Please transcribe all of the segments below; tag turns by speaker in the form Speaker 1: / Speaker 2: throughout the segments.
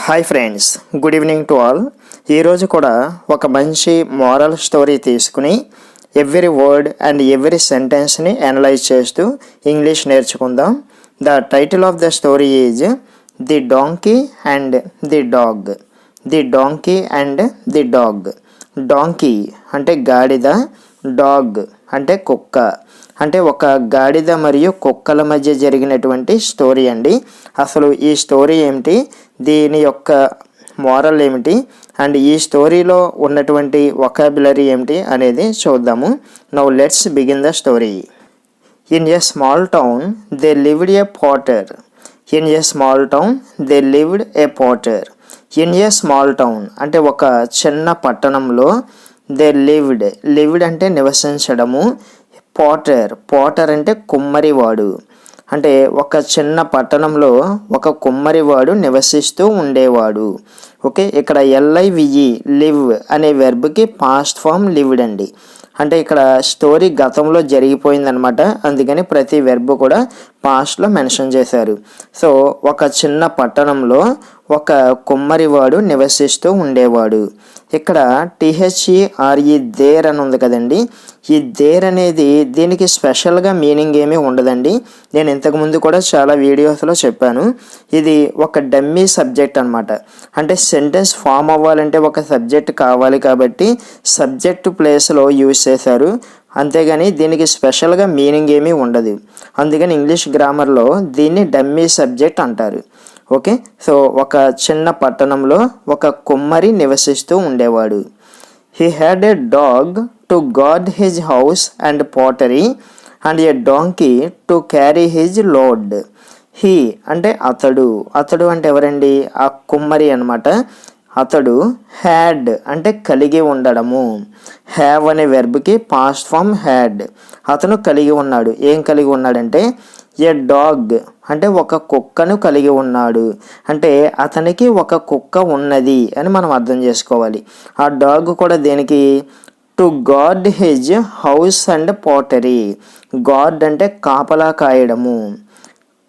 Speaker 1: Hi friends, good evening to all. ఈరోజు కూడా ఒక మంచి మోరల్ స్టోరీ తీసుకుని ఎవ్రీ వర్డ్ అండ్ ఎవ్రీ సెంటెన్స్ని అనలైజ్ చేస్తూ ఇంగ్లీష్ నేర్చుకుందాం. The title of the story is the donkey and the dog. The donkey and the dog. Donkey అంటే గాడిద, డాగ్ అంటే కుక్క. అంటే ఒక గాడిద మరియు కుక్కల మధ్య జరిగినటువంటి స్టోరీ అండి. అసలు ఈ స్టోరీ ఏమిటి, దీని యొక్క మోరల్ ఏమిటి, అండ్ ఈ స్టోరీలో ఉన్నటువంటి వొకాబులరీ ఏమిటి అనేది చూద్దాము. Now let's begin the story. In a small town they lived A Potter. In a small town they lived A Potter. In a small town అంటే ఒక చిన్న పట్టణంలో దే లివ్డ్ అంటే నివసించడము. పాటర్ అంటే కుమ్మరివాడు. అంటే ఒక చిన్న పట్టణంలో ఒక కుమ్మరివాడు నివసిస్తూ ఉండేవాడు. ఓకే, ఇక్కడ లివ్ అనే వెర్బ్కి పాస్ట్ ఫామ్ లివ్డ్ అండి. అంటే ఇక్కడ స్టోరీ గతంలో జరిగిపోయిందనమాట, అందుకని ప్రతి వెర్బ్ కూడా పాస్ట్లో మెన్షన్ చేశారు. సో ఒక చిన్న పట్టణంలో ఒక కుమ్మరివాడు నివసిస్తూ ఉండేవాడు. ఇక్కడ THERE దేర్ అని ఉంది కదండి. ఈ దేర్ అనేది దీనికి స్పెషల్గా మీనింగ్ ఏమీ ఉండదండి. నేను ఇంతకుముందు కూడా చాలా వీడియోస్లో చెప్పాను. ఇది ఒక డమ్మీ సబ్జెక్ట్ అనమాట. అంటే సెంటెన్స్ ఫామ్ అవ్వాలంటే ఒక సబ్జెక్ట్ కావాలి కాబట్టి సబ్జెక్ట్ ప్లేస్లో యూజ్ చేశారు, అంతేగాని దీనికి స్పెషల్గా మీనింగ్ ఏమీ ఉండదు. అందుకని ఇంగ్లీష్ గ్రామర్లో దీన్ని డమ్మీ సబ్జెక్ట్ అంటారు. ఓకే, సో ఒక చిన్న పట్టణంలో ఒక కుమ్మరి నివసిస్తూ ఉండేవాడు. He had a dog to guard his house and pottery and a donkey to carry his load. He అంటే అతడు అంటే ఎవరండి, ఆ కుమ్మరి అనమాట. అతడు హ్యాడ్ అంటే కలిగి ఉండడము. హ్యావ్ అనే వెర్బ్కి పాస్ట్ ఫామ్ హ్యాడ్. అతను కలిగి ఉన్నాడు. ఏం కలిగి ఉన్నాడంటే ఏ డాగ్ అంటే ఒక కుక్కను కలిగి ఉన్నాడు. అంటే అతనికి ఒక కుక్క ఉన్నది అని మనం అర్థం చేసుకోవాలి. ఆ డాగ్ కూడా దేనికి, to guard his house and pottery. Guard అంటే కాపలా కాయడము.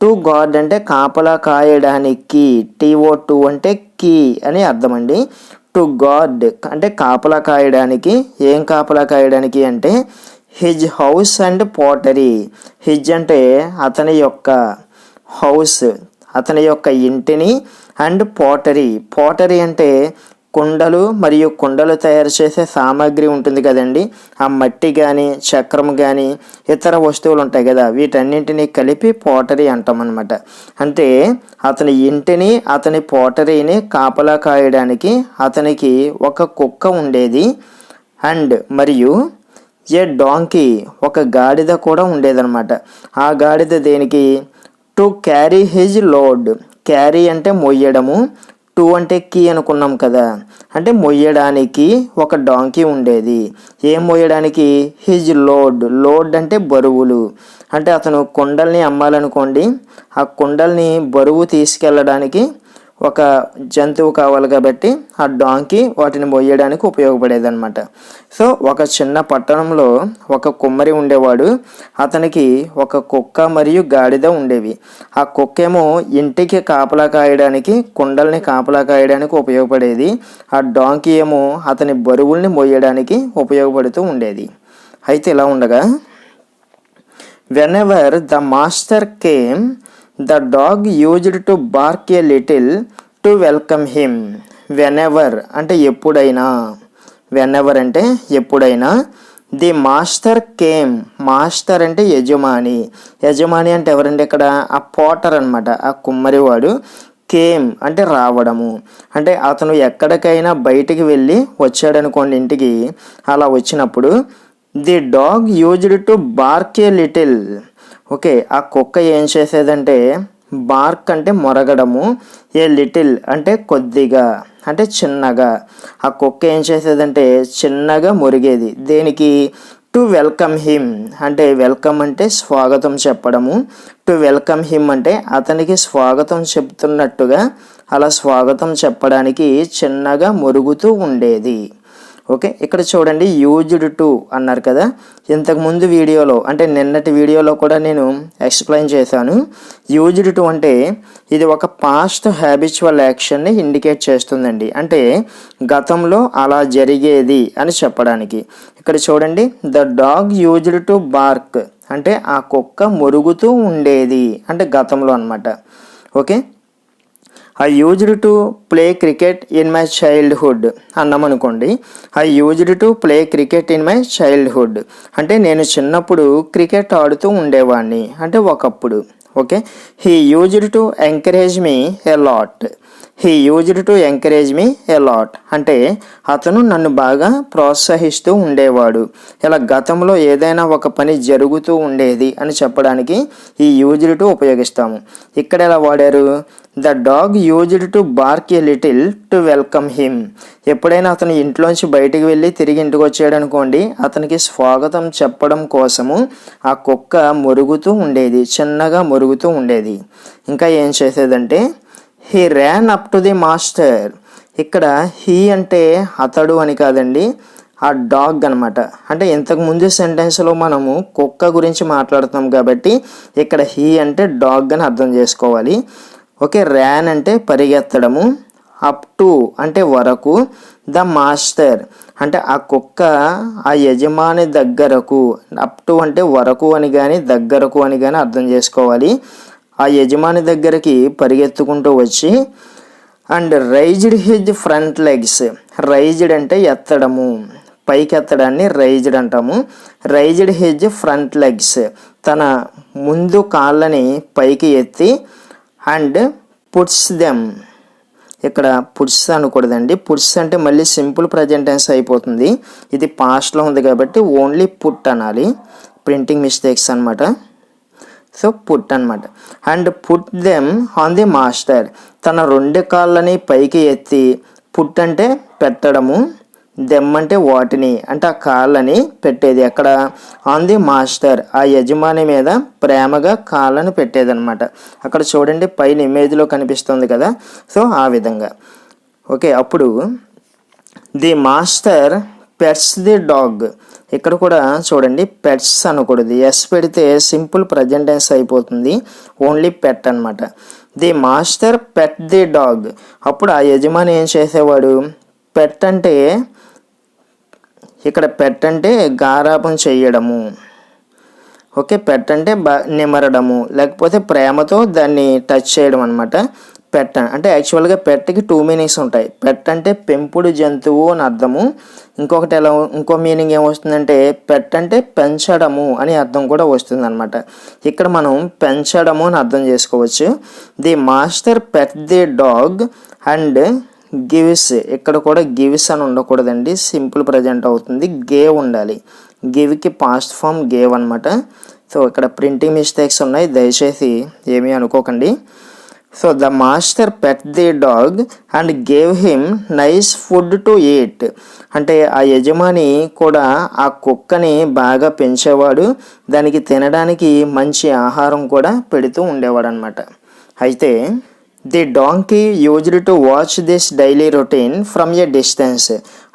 Speaker 1: టు గార్డ్ అంటే కాపలా కాయడానికి. TO2 అంటే కీ అని అర్థం అండి. టు గార్డ్ అంటే కాపలా కాయడానికి. ఏం కాపలా కాయడానికి అంటే his house and pottery. His అంటే అతని యొక్క హౌస్, అతని యొక్క ఇంటిని, అండ్ పాటరీ అంటే కుండలు మరియు కుండలు తయారు చేసే సామాగ్రి ఉంటుంది కదండి. ఆ మట్టి కానీ చక్రం కానీ ఇతర వస్తువులు ఉంటాయి కదా, వీటన్నింటినీ కలిపి పాటరీ అంటాం అనమాట. అంటే అతని ఇంటిని, అతని పాటరీని కాపలా కాయడానికి అతనికి ఒక కుక్క ఉండేది. అండ్ మరియు ఏ డాంకీ ఒక గాడిద కూడా ఉండేదన్నమాట. ఆ గాడిద దేనికి, to carry his load. Carry అంటే మొయ్యడము, టు అంటే కీ అనుకున్నాం కదా, అంటే మొయ్యడానికి ఒక డాంకీ ఉండేది. ఏం మొయ్యడానికి, హిజ్ లోడ్ అంటే బరువులు. అంటే అతను కుండల్ని అమ్మాలనుకోండి, ఆ కుండల్ని బరువు తీసుకెళ్ళడానికి ఒక జంతువు కావాలి కాబట్టి ఆ డాంకీ వాటిని మొయ్యడానికి ఉపయోగపడేది అనమాట. సో ఒక చిన్న పట్టణంలో ఒక కుమ్మరి ఉండేవాడు. అతనికి ఒక కుక్క మరియు గాడిద ఉండేవి. ఆ కుక్క ఏమో ఇంటికి కాపలా కాయడానికి, కుండల్ని కాపలా కాయడానికి ఉపయోగపడేది. ఆ డాంకీ ఏమో అతని బరువుల్ని మొయ్యడానికి ఉపయోగపడుతూ ఉండేది. అయితే ఇలా ఉండగా whenever the master came the dog used to bark a little to welcome him. Whenever అంటే ఎప్పుడైనా, వెనెవర్ అంటే ఎప్పుడైనా, ది మాస్టర్ కేమ్. మాస్టర్ అంటే యజమాని అంటే ఎవరంటే ఇక్కడ ఆ పాటర్ అనమాట, ఆ కుమ్మరివాడు. కేమ్ అంటే రావడము. అంటే అతను ఎక్కడికైనా బయటికి వెళ్ళి వచ్చాడనుకోండి ఇంటికి, అలా వచ్చినప్పుడు the dog used to BARC a little. Okay, ఆ కుక్క ఏం చేసేదంటే బార్క్ అంటే మొరగడము, ఏ లిటిల్ అంటే కొద్దిగా అంటే చిన్నగా. ఆ కుక్క ఏం చేసేదంటే చిన్నగా మురిగేది. దేనికి, టు వెల్కమ్ హిమ్. అంటే వెల్కమ్ అంటే స్వాగతం చెప్పడము. టు వెల్కమ్ హిమ్ అంటే అతనికి స్వాగతం చెప్తున్నట్టుగా అలా స్వాగతం చెప్పడానికి చిన్నగా మురుగుతూ ఉండేది. ఓకే, ఇక్కడ చూడండి యూజ్డ్ టు అన్నారు కదా. ఇంతకుముందు వీడియోలో అంటే నిన్నటి వీడియోలో కూడా నేను ఎక్స్ప్లెయిన్ చేశాను. యూజ్డ్ టు అంటే ఇది ఒక పాస్ట్ హ్యాబిచువల్ యాక్షన్ని ఇండికేట్ చేస్తుందండి. అంటే గతంలో అలా జరిగేది అని చెప్పడానికి. ఇక్కడ చూడండి the dog used to bark అంటే ఆ కుక్క మొరుగుతూ ఉండేది అంటే గతంలో అన్నమాట. Okay, I used to play cricket in my childhood అన్నామనుకోండి. I used to play cricket in my childhood అంటే నేను చిన్నప్పుడు క్రికెట్ ఆడుతూ ఉండేవాడిని అంటే ఒకప్పుడు. Okay, he used to encourage me a lot. He used to encourage me a lot అంటే అతను నన్ను బాగా ప్రోత్సహిస్తూ ఉండేవాడు. ఇలా గతంలో ఏదైనా ఒక పని జరుగుతూ ఉండేది అని చెప్పడానికి ఈ యూజ్డ్ టు ఉపయోగిస్తాము. ఇక్కడ ఎలా వాడారు? The dog used to BARC a little to welcome him. ఎప్పుడైనా అతను ఇంట్లోంచి బయటికి వెళ్ళి తిరిగి ఇంటికి వచ్చాడు అనుకోండి, అతనికి స్వాగతం చెప్పడం కోసము ఆ కుక్క మొరుగుతూ ఉండేది, చిన్నగా మొరుగుతూ ఉండేది. ఇంకా ఏం చేసేదంటే he ran up to the master. ఇక్కడ హీ అంటే అతడు అని కాదండి, ఆ డాగ్ అనమాట. అంటే ఇంతకు ముందు సెంటెన్స్లో మనము కుక్క గురించి మాట్లాడుతున్నాం కాబట్టి ఇక్కడ హీ అంటే డాగ్ అని అర్థం చేసుకోవాలి. ఓకే, ర్యాన్ అంటే పరిగెత్తడము, అప్ టు అంటే వరకు, ద మాస్టర్ అంటే ఆ కుక్క ఆ యజమాని దగ్గరకు. అప్ టు అంటే వరకు అని కానీ దగ్గరకు అని కానీ అర్థం చేసుకోవాలి. ఆ యజమాని దగ్గరికి పరిగెత్తుకుంటూ వచ్చి and raised his front legs. Raised అంటే ఎత్తడము, పైకి ఎత్తడాన్ని రైజ్డ్ అంటాము. రైజ్డ్ హిజ్ ఫ్రంట్ లెగ్స్ తన ముందు కాళ్ళని పైకి ఎత్తి అండ్ పుట్స్ దెమ్. ఇక్కడ పుట్స్ అనకూడదండి, పుట్స్ అంటే మళ్ళీ సింపుల్ ప్రజెంట్ టెన్స్ అయిపోతుంది. ఇది పాస్ట్లో ఉంది కాబట్టి ఓన్లీ పుట్ అనాలి. ప్రింటింగ్ మిస్టేక్స్ అనమాట. సో పుట్ అనమాట. And put them on the master. తన రెండు కాళ్ళని పైకి ఎత్తి, పుట్ అంటే పెట్టడము, దెమ్ అంటే వాటిని అంటే ఆ కాళ్ళని పెట్టేది. అక్కడ ఆన్ ది మాస్టర్ ఆ యజమాని మీద ప్రేమగా కాళ్ళని పెట్టేదన్నమాట. అక్కడ చూడండి పైన ఇమేజ్లో కనిపిస్తుంది కదా. సో ఆ విధంగా. ఓకే, అప్పుడు the master pets the dog. ఇక్కడ కూడా చూడండి పెట్స్ అనకూడదు, ఎస్ పెడితే సింపుల్ ప్రజెంట్ టెన్స్ అయిపోతుంది, ఓన్లీ పెట్ అనమాట. The master pet the dog. అప్పుడు ఆ యజమాని ఏం చేసేవాడు? పెట్ అంటే ఇక్కడ పెట్ అంటే గారాబం చేయడము. ఓకే, పెట్ అంటే నిమరడము లేకపోతే ప్రేమతో దాన్ని టచ్ చేయడం అనమాట. పెట్ అంటే యాక్చువల్గా పెట్కి 2 మీనింగ్స్ ఉంటాయి. పెట్ అంటే పెంపుడు జంతువు అని అర్థము. ఇంకో మీనింగ్ ఏమొస్తుందంటే పెట్ అంటే పెంచడము అని అర్థం కూడా వస్తుంది అనమాట. ఇక్కడ మనం పెంచడము అని అర్థం చేసుకోవచ్చు. The master pet the dog and gives. ఇక్కడ కూడా గివ్స్ అని ఉండకూడదండి, సింపుల్ ప్రజెంట్ అవుతుంది, గేవ్ ఉండాలి. గివ్కి పాస్ట్ ఫామ్ గేవ్ అనమాట. సో ఇక్కడ ప్రింటింగ్ మిస్టేక్స్ ఉన్నాయి, దయచేసి ఏమీ అనుకోకండి. So the master pet the dog and gave him nice food to eat. అంటే ఆ యజమాని కూడా ఆ కుక్కని బాగా పెంచేవాడు, దానికి తినడానికి మంచి ఆహారం కూడా పెడుతూ ఉండేవాడు అనమాట. అయితే the donkey used to watch this daily routine from a distance.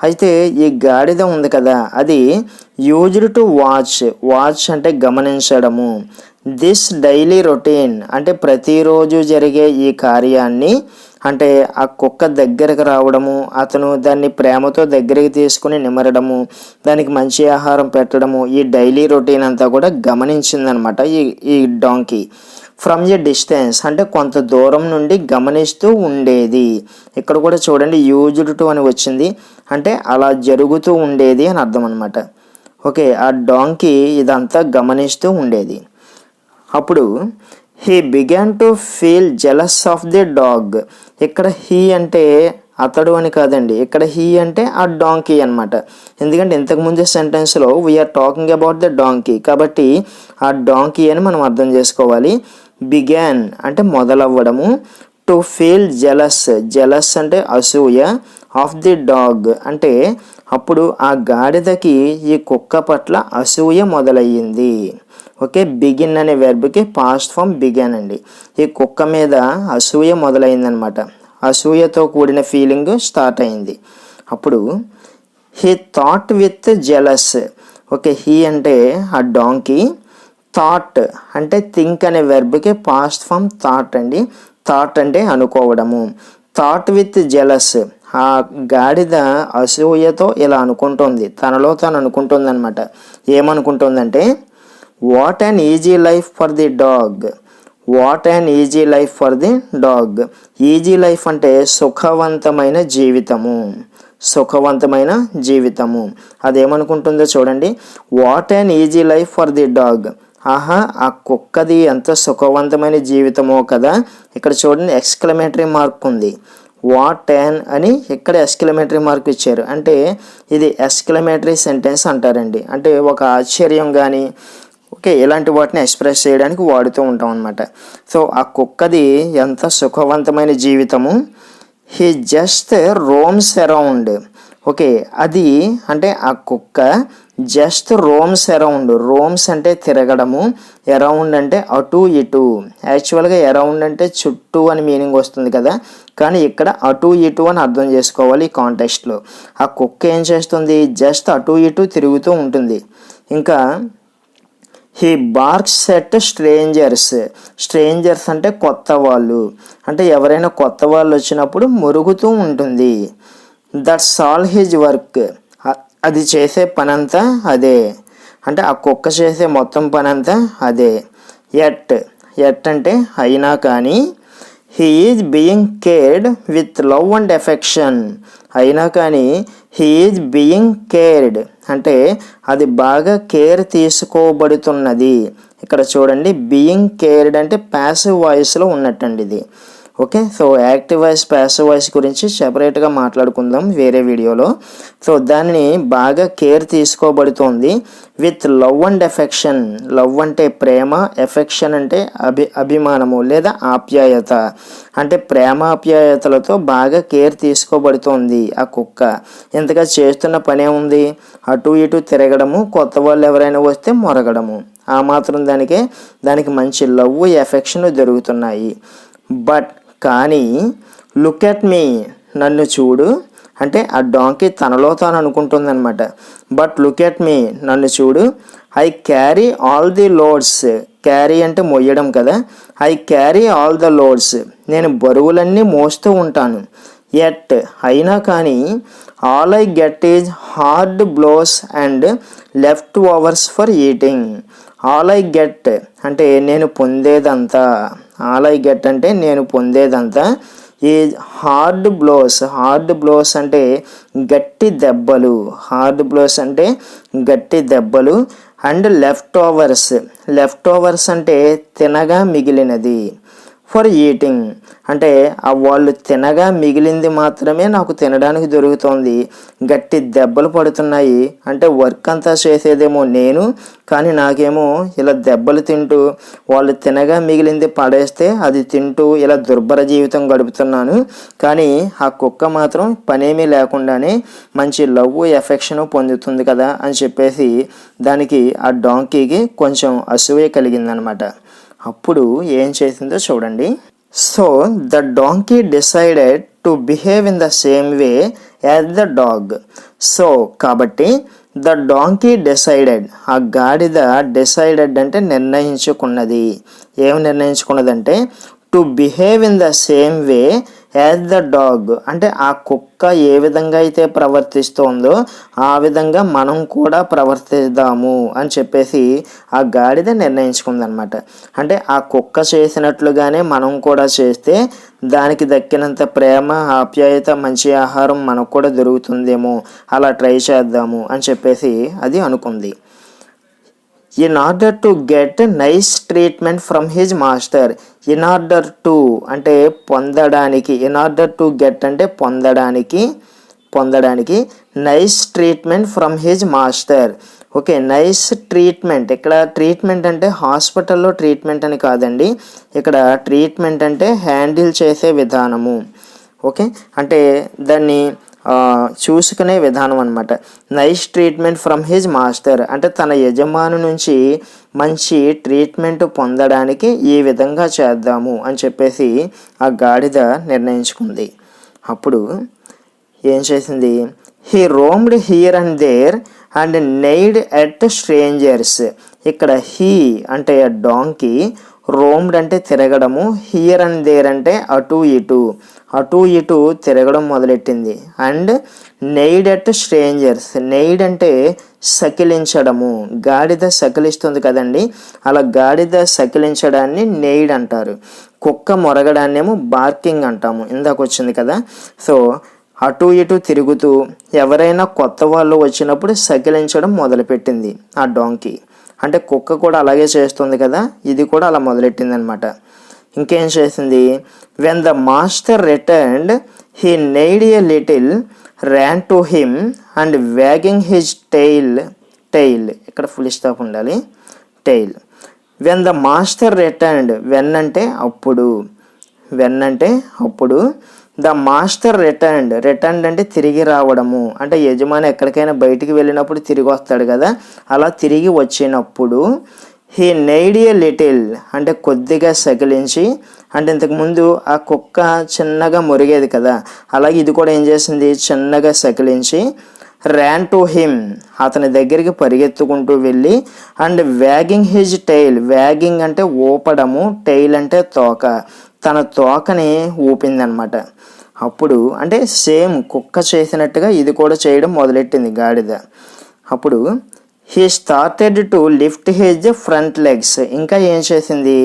Speaker 1: అయితే ఈ గాడిద ఉంది కదా, అది యూజ్డ్ టు వాచ్. వాచ్ అంటే గమనించడము. దిస్ డైలీ రొటీన్ అంటే ప్రతిరోజు జరిగే ఈ కార్యాన్ని, అంటే ఆ కుక్క దగ్గరకు రావడము, అతను దాన్ని ప్రేమతో దగ్గరికి తీసుకుని నిమరడము, దానికి మంచి ఆహారం పెట్టడము, ఈ డైలీ రొటీన్ అంతా కూడా గమనించిందనమాట ఈ డాంకీ. ఫ్రమ్ ఎ డిస్టెన్స్ అంటే కొంత దూరం నుండి గమనిస్తూ ఉండేది. ఇక్కడ కూడా చూడండి యూజ్డ్ టు అని వచ్చింది, అంటే అలా జరుగుతూ ఉండేది అని అర్థం అనమాట. ఓకే, ఆ డాంకీ ఇదంతా గమనిస్తూ ఉండేది. అప్పుడు he began to feel jealous of the dog. ఇక్కడ హీ అంటే అతడు అని కాదండి, ఇక్కడ హీ అంటే ఆ డాంకీ అనమాట. ఎందుకంటే ఇంతకుముందు సెంటెన్స్లో we are talking about the donkey కాబట్టి ఆ డాంకీ అని మనం అర్థం చేసుకోవాలి. బిగాన్ అంటే మొదలవ్వడము, టు ఫీల్ జెలస్. జెలస్ అంటే అసూయ, ఆఫ్ ది డాగ్ అంటే అప్పుడు ఆ గాడిదకి ఈ కుక్క పట్ల అసూయ మొదలయ్యింది. ఓకే, బిగిన్ అనే వెర్బ్కి పాస్ట్ ఫామ్ బిగాన్ అండి. ఈ కుక్క మీద అసూయ మొదలైందనమాట. అసూయతో కూడిన ఫీలింగ్ స్టార్ట్ అయింది. అప్పుడు he thought with jealous. Okay, he అంటే ఆ డాంకీ, థాట్ అంటే థింక్ అనే వెర్బ్కి పాస్ట్ ఫామ్ థాట్ అండి. థాట్ అంటే అనుకోవడము. థాట్ విత్ జెలస్, ఆ గాడిద అసూయతో ఇలా అనుకుంటుంది, తనలో తాను అనుకుంటుంది అనమాట. ఏమనుకుంటుందంటే what an easy life for the dog. What an easy life for the dog. Easy life అంటే సుఖవంతమైన జీవితము, సుఖవంతమైన జీవితము. అదేమనుకుంటుందో చూడండి. What an easy life for the dog. ఆహా, ఆ కుక్కది ఎంత సుఖవంతమైన జీవితమో కదా. ఇక్కడ చూడండి ఎక్స్క్లమేటరీ మార్క్ ఉంది. వాట్ యాన్ అని ఇక్కడ ఎక్స్క్లమేటరీ మార్క్ ఇచ్చారు. అంటే ఇది ఎక్స్క్లమేటరీ సెంటెన్స్ అంటారండి. అంటే ఒక ఆశ్చర్యం కానీ ఓకే ఇలాంటి వాటిని ఎక్స్ప్రెస్ చేయడానికి వాడుతూ ఉంటాం అనమాట. సో ఆ కుక్కది ఎంత సుఖవంతమైన జీవితము. He just ROMs around. Okay, అది అంటే ఆ కుక్క జస్ట్ రోమ్స్ అరౌండ్. రోమ్స్ అంటే తిరగడము, అరౌండ్ అంటే అటు ఇటు. యాక్చువల్గా అరౌండ్ అంటే చుట్టూ అని మీనింగ్ వస్తుంది కదా, కానీ ఇక్కడ అటు ఇటు అని అర్థం చేసుకోవాలి ఈ కాంటెక్స్ట్లో. ఆ కుక్క ఏం చేస్తుంది, జస్ట్ అటు ఇటు తిరుగుతూ ఉంటుంది. ఇంకా he barks at strangers. Strangers అంటే కొత్త వాళ్ళు, అంటే ఎవరైనా కొత్త వాళ్ళు వచ్చినప్పుడు మురుగుతూ ఉంటుంది. That's all his work. అది చేసే పనంతా అదే, అంటే ఆ కుక్క చేసే మొత్తం పనంతా అదే. ఎట్ అంటే అయినా కానీ. He is being cared with love and affection. అయినా కానీ హీ ఈజ్ బీయింగ్ కేర్డ్ అంటే అది బాగా కేర్ తీసుకోబడుతున్నది. ఇక్కడ చూడండి బీయింగ్ కేర్డ్ అంటే ప్యాసివ్ వాయిస్లో ఉన్నట్టండి ఇది. Okay, so active voice passive voice గురించి సెపరేట్గా మాట్లాడుకుందాం వేరే వీడియోలో. సో దానిని బాగా కేర్ తీసుకోబడుతోంది with love and affection. Love అంటే ప్రేమ, ఎఫెక్షన్ అంటే అభిమానము లేదా ఆప్యాయత. అంటే ప్రేమాప్యాయతలతో బాగా కేర్ తీసుకోబడుతోంది ఆ కుక్క. ఇంతగా చేస్తున్న పనే ఉంది, అటు ఇటు తిరగడము, కొత్త వాళ్ళు ఎవరైనా వస్తే మొరగడము. ఆ మాత్రం దానికి మంచి లవ్ ఎఫెక్షన్ జరుగుతున్నాయి. బట్ కానీ లుక్ ఎట్ మీ, నన్ను చూడు అంటే ఆ డాంకీ తనలో తాను అనుకుంటుందన్నమాట. బట్ లుక్ ఎట్ మీ, నన్ను చూడు. I carry all the loads. Carry అంటే మొయ్యడం కదా. I carry all the loads, నేను బరువులన్నీ మోస్తూ ఉంటాను. ఎట్ అయినా కానీ all I get is hard blows and left overs for eating. All I get అంటే నేను పొందేదంతా. ఆల్ ఐ గెట్ అంటే నేను పొందేదంతా. ఈ హార్డ్ బ్లోస్. హార్డ్ బ్లోస్ అంటే గట్టి దెబ్బలు. హార్డ్ బ్లోస్ అంటే గట్టి దెబ్బలు. అండ్ లెఫ్ట్ ఓవర్స్ అంటే తినగా మిగిలినది. ఫర్ ఈటింగ్ అంటే వాళ్ళు తినగా మిగిలింది మాత్రమే నాకు తినడానికి దొరుకుతోంది. గట్టి దెబ్బలు పడుతున్నాయి అంటే వర్క్ అంతా చేసేదేమో నేను, కానీ నాకేమో ఇలా దెబ్బలు తింటూ వాళ్ళు తినగా మిగిలింది పడేస్తే అది తింటూ ఇలా దుర్భర జీవితం గడుపుతున్నాను. కానీ ఆ కుక్క మాత్రం పనేమీ లేకుండానే మంచి లవ్ ఎఫెక్షన్ పొందుతుంది కదా అని చెప్పేసి దానికి ఆ డాంకీకి కొంచెం అసూయ కలిగిందనమాట. అప్పుడు ఏం చేసిందో చూడండి. So the donkey decided to behave in the same way as the dog. So కాబట్టి ద డాంకీ డిసైడెడ్, ఆ గాడిద డిసైడెడ్ అంటే నిర్ణయించుకున్నది. ఏం నిర్ణయించుకున్నదంటే to behave in the same way as the dog. అంటే ఆ కుక్క ఏ విధంగా అయితే ప్రవర్తిస్తోందో ఆ విధంగా మనం కూడా ప్రవర్తిద్దాము అని చెప్పేసి ఆ గాడిద నిర్ణయించుకుందనమాట. అంటే ఆ కుక్క చేసినట్లుగానే మనం కూడా చేస్తే దానికి దక్కినంత ప్రేమ, ఆప్యాయత, మంచి ఆహారం మనకు కూడా దొరుకుతుందేమో, అలా ట్రై చేద్దాము అని చెప్పేసి అది అనుకుంది. In order to get nice treatment from his master. In order to అంటే పొందడానికి, ఇన్ ఆర్డర్ టు గెట్ అంటే పొందడానికి nice treatment from his master. Okay, nice treatment. ఇక్కడ ట్రీట్మెంట్ అంటే హాస్పిటల్లో ట్రీట్మెంట్ అని కాదండి. ఇక్కడ ట్రీట్మెంట్ అంటే హ్యాండిల్ చేసే విధానము. ఓకే, అంటే దాన్ని చూసుకునే విధానం అనమాట. Nice treatment from his master అంటే తన యజమాని నుంచి మంచి ట్రీట్మెంట్ పొందడానికి ఈ విధంగా చేద్దాము అని చెప్పేసి ఆ గాడిద నిర్ణయించుకుంది. అప్పుడు ఏం చేసింది, he roamed here and there and neighed at strangers. ఇక్కడ హీ అంటే డాంకీ, రోమ్డ్ అంటే తిరగడము, హియర్ అండ్ దేర్ అంటే అటు ఇటు తిరగడం మొదలెట్టింది. అండ్ నెయిడ్ ఎట్ స్ట్రేంజర్స్, నెయిడ్ అంటే సకిలించడము, గాడిద సకిలిస్తుంది కదండి, అలా గాడిద సకిలించడాన్ని నెయిడ్ అంటారు. కుక్క మొరగడాన్నేమో బార్కింగ్ అంటాము, ఇందాక వచ్చింది కదా. సో అటు ఇటు తిరుగుతూ ఎవరైనా కొత్త వాళ్ళు వచ్చినప్పుడు సకిలించడం మొదలుపెట్టింది ఆ డాంకీ. అంటే కుక్క కూడా అలాగే చేస్తుంది కదా, ఇది కూడా అలా మొదలెట్టింది అనమాట. ఇంకేం చేసింది, when the master returned he neighed a little, ran to him and wagging his tail ఇక్కడ ఫుల్ స్టాప్ ఉండాలి, tail. When the master returned, when అంటే అప్పుడు, ద మాస్టర్ రిటర్న్డ్ అంటే తిరిగి రావడము, అంటే యజమాని ఎక్కడికైనా బయటికి వెళ్ళినప్పుడు తిరిగి వస్తాడు కదా, అలా తిరిగి వచ్చినప్పుడు హీ నెయిడ్ ఎ లిటిల్ అంటే కొద్దిగా సకిలించి, అంటే ఇంతకుముందు ఆ కుక్క చిన్నగా మురిగేది కదా, అలాగే ఇది కూడా ఏం చేసింది, చిన్నగా సకిలించి, ర్యాన్ టు హిమ్ అతని దగ్గరికి పరిగెత్తుకుంటూ వెళ్ళి, and wagging his tail, wagging అంటే ఊపడము, టెయిల్ అంటే తోక, తన తోకని ఊపిందనమాట. అప్పుడు అంటే సేమ్ కుక్క చేసినట్టుగా ఇది కూడా చేయడం మొదలెట్టింది గాడిద. అప్పుడు he started to lift his front legs, ఇంకా ఏం చేసింది,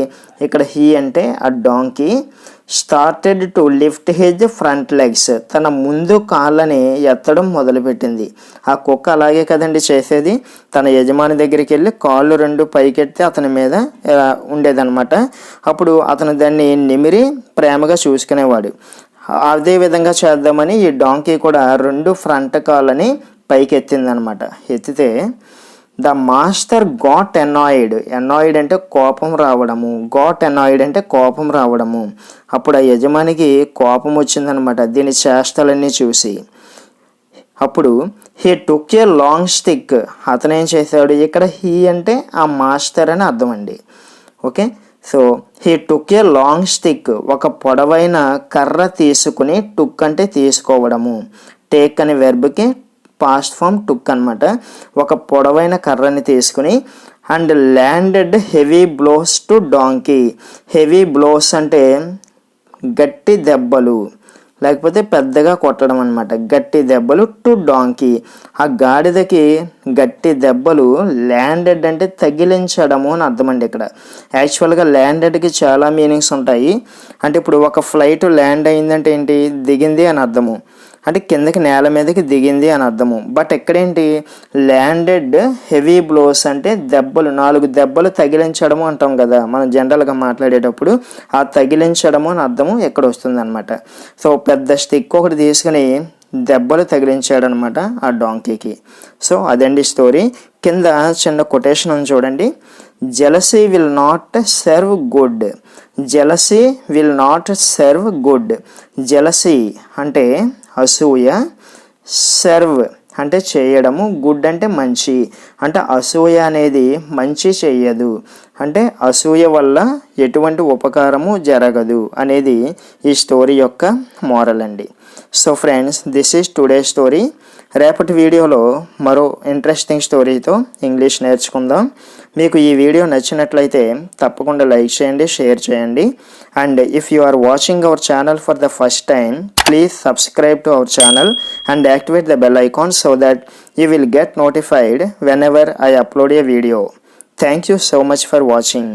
Speaker 1: ఇక్కడ హీ అంటే ఆ donkey, started to lift his front legs, తన ముందు కాళ్ళని ఎత్తడం మొదలుపెట్టింది. ఆ కుక్క అలాగే కదండి చేసేది, తన యజమాని దగ్గరికి వెళ్ళి కాళ్ళు రెండు పైకెత్తి అతని మీద ఉండేదన్నమాట. అప్పుడు అతను దాన్ని నిమిరి ప్రేమగా చూసుకునేవాడు. అదే విధంగా చేద్దామని ఈ డాంకీ కూడా రెండు ఫ్రంట్ కాళ్ళని పైకి ఎత్తిందనమాట. ఎత్తితే ద మాస్టర్ గాట్ ఎనాయిడ్ అంటే కోపం రావడము, అప్పుడు ఆ యజమానికి కోపం వచ్చిందనమాట దీని చేష్టలన్నీ చూసి. అప్పుడు he took a long stick, అతనేం చేశాడు, ఇక్కడ హీ అంటే ఆ మాస్టర్ అని అర్థం అండి, okay. So he took a long stick, ఒక పొడవైన కర్ర తీసుకుని, టుక్ అంటే తీసుకోవడము, టేక్ అనే వెర్బ్కి పాస్ట్ ఫామ్ టుక్ అనమాట, ఒక పొడవైన కర్రని తీసుకుని, and landed heavy blows to donkey, heavy blows అంటే గట్టి దెబ్బలు, లేకపోతే పెద్దగా కొట్టడం అనమాట, గట్టి దెబ్బలు, టు డాంకీ ఆ గాడిదకి గట్టి దెబ్బలు, ల్యాండెడ్ అంటే తగిలించడము అని అర్థం అండి. ఇక్కడ యాక్చువల్గా ల్యాండెడ్కి చాలా మీనింగ్స్ ఉంటాయి. అంటే ఇప్పుడు ఒక ఫ్లైట్ ల్యాండ్ అయిందంటే ఏంటి, దిగింది అని అర్థము, అంటే కిందకి నేల మీదకి దిగింది అని అర్థము. బట్ ఎక్కడేంటి, ల్యాండెడ్ హెవీ బ్లోస్ అంటే దెబ్బలు, 4 దెబ్బలు తగిలించడము అంటాం కదా మనం జనరల్గా మాట్లాడేటప్పుడు, ఆ తగిలించడము అని అర్థము ఎక్కడ వస్తుంది అనమాట. సో పెద్ద స్టిక్ ఒకటి తీసుకుని దెబ్బలు తగిలించాడనమాట ఆ డాంకీకి. సో అదండి స్టోరీ. కింద చిన్న కొటేషన్ ఉంది చూడండి, jealousy will not serve good, jealousy అంటే అసూయ, సర్వ్ అంటే చేయడము, గుడ్ అంటే మంచి, అంటే అసూయ అనేది మంచి చెయ్యదు, అంటే అసూయ వల్ల ఎటువంటి ఉపకారము జరగదు అనేది ఈ స్టోరీ యొక్క మోరల్ అండి. So friends, this is today story. రేపటి వీడియోలో మరో ఇంట్రెస్టింగ్ స్టోరీతో ఇంగ్లీష్ నేర్చుకుందాం. మీకు ఈ వీడియో నచ్చినట్లయితే తప్పకుండా లైక్ చేయండి, షేర్ చేయండి. And if you are watching our channel for the first time, please subscribe to our channel and activate the bell icon so that you will get notified whenever I upload a video. Thank you so much for watching.